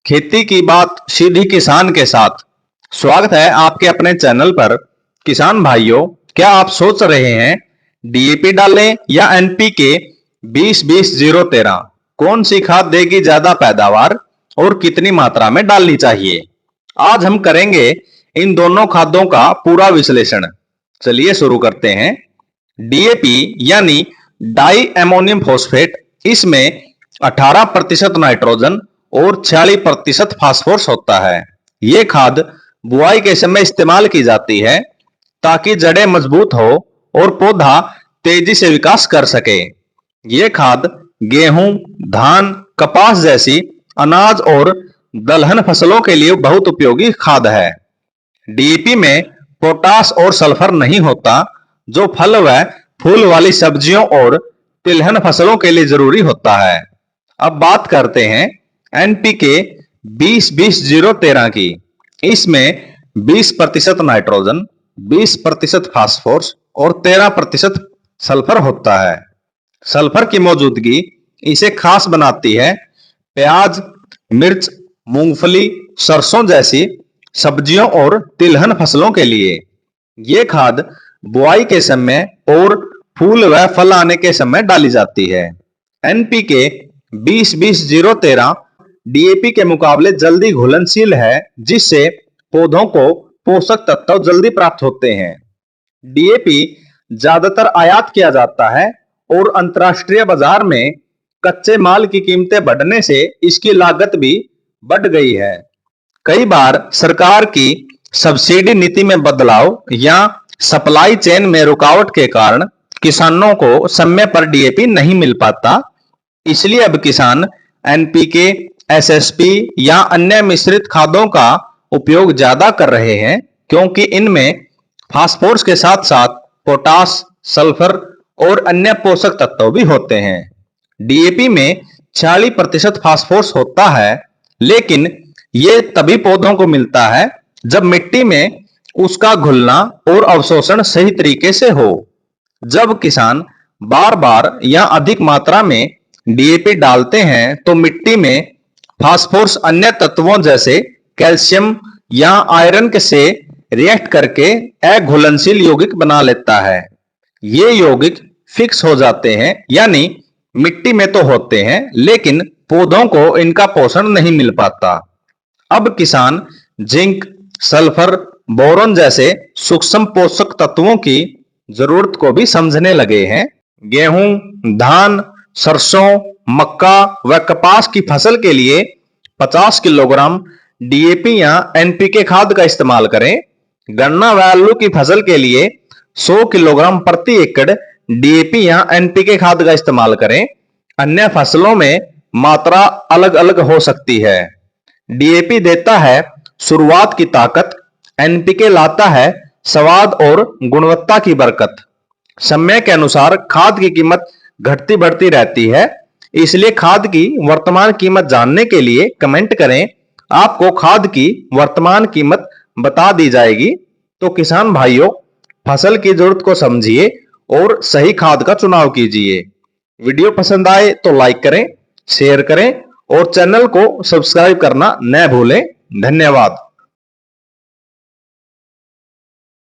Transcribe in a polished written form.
खेती की बात सीधी किसान के साथ। स्वागत है आपके अपने चैनल पर। किसान भाइयों, क्या आप सोच रहे हैं डीएपी डालें या एनपीके 20-20-0-13 कौन सी खाद देगी ज्यादा पैदावार और कितनी मात्रा में डालनी चाहिए? आज हम करेंगे इन दोनों खादों का पूरा विश्लेषण। चलिए शुरू करते हैं। डीएपी यानी डाई अमोनियम फॉस्फेट, इसमें 18% नाइट्रोजन और 46% फास्फोरस होता है। ये खाद बुआई के समय इस्तेमाल की जाती है ताकि जड़ें मजबूत हो और पौधा तेजी से विकास कर सके। ये खाद गेहूं, धान, कपास जैसी अनाज और दलहन फसलों के लिए बहुत उपयोगी खाद है। डीएपी में पोटास और सल्फर नहीं होता, जो फल व फूल वाली सब्जियों और तिलहन फसलों के लिए जरूरी होता है। अब बात करते हैं एनपीके 20-20-0-13 की। इसमें 20% नाइट्रोजन, 20% फास्फोरस और 13% सल्फर होता है। सल्फर की मौजूदगी इसे खास बनाती है। प्याज, मिर्च, मूंगफली, सरसों जैसी सब्जियों और तिलहन फसलों के लिए। ये खाद बुआई के समय और फूल व फल आने के समय डाली जाती है। एनपीके 20-20-0-13 डीएपी के मुकाबले जल्दी घुलनशील है, जिससे पौधों को पोषक तत्व जल्दी प्राप्त होते हैं। डीएपी ज्यादातर आयात किया जाता है और अंतर्राष्ट्रीय बाजार में कच्चे माल की कीमतें बढ़ने से इसकी लागत भी बढ़ गई है। कई बार सरकार की सब्सिडी नीति में बदलाव या सप्लाई चेन में रुकावट के कारण किसानों को समय पर डीएपी नहीं मिल पाता। इसलिए अब किसान एनपीके, एसएसपी या अन्य मिश्रित खादों का उपयोग ज्यादा कर रहे हैं, क्योंकि इनमें फास्फोरस के साथ साथ पोटास, सल्फर और अन्य पोषक तत्व भी होते हैं। डीएपी में 40% फास्फोरस होता है, लेकिन ये तभी पौधों को मिलता है जब मिट्टी में उसका घुलना और अवशोषण सही तरीके से हो। जब किसान बार बार या अधिक मात्रा में डीएपी डालते हैं तो मिट्टी में फास्फोरस अन्य तत्वों जैसे कैल्शियम या आयरन से रिएक्ट करके अघुलनशील यौगिक बना लेता है। ये यौगिक फिक्स हो जाते हैं, यानी मिट्टी में तो होते हैं लेकिन पौधों को इनका पोषण नहीं मिल पाता। अब किसान जिंक, सल्फर, बोरोन जैसे सूक्ष्म पोषक तत्वों की जरूरत को भी समझने लगे हैं। गेहूं, धान, सरसों, मक्का व कपास की फसल के लिए 50 किलोग्राम डीएपी या एनपीके खाद का इस्तेमाल करें। गन्ना व आलू की फसल के लिए 100 किलोग्राम प्रति एकड़ डीएपी या एनपीके खाद का इस्तेमाल करें। अन्य फसलों में मात्रा अलग अलग हो सकती है। डीएपी देता है शुरुआत की ताकत, एनपीके लाता है स्वाद और गुणवत्ता की बरकत। समय के अनुसार खाद की कीमत घटती बढ़ती रहती है, इसलिए खाद की वर्तमान कीमत जानने के लिए कमेंट करें। आपको खाद की वर्तमान कीमत बता दी जाएगी। तो किसान भाइयों, फसल की जरूरत को समझिए और सही खाद का चुनाव कीजिए। वीडियो पसंद आए तो लाइक करें, शेयर करें और चैनल को सब्सक्राइब करना न भूलें। धन्यवाद।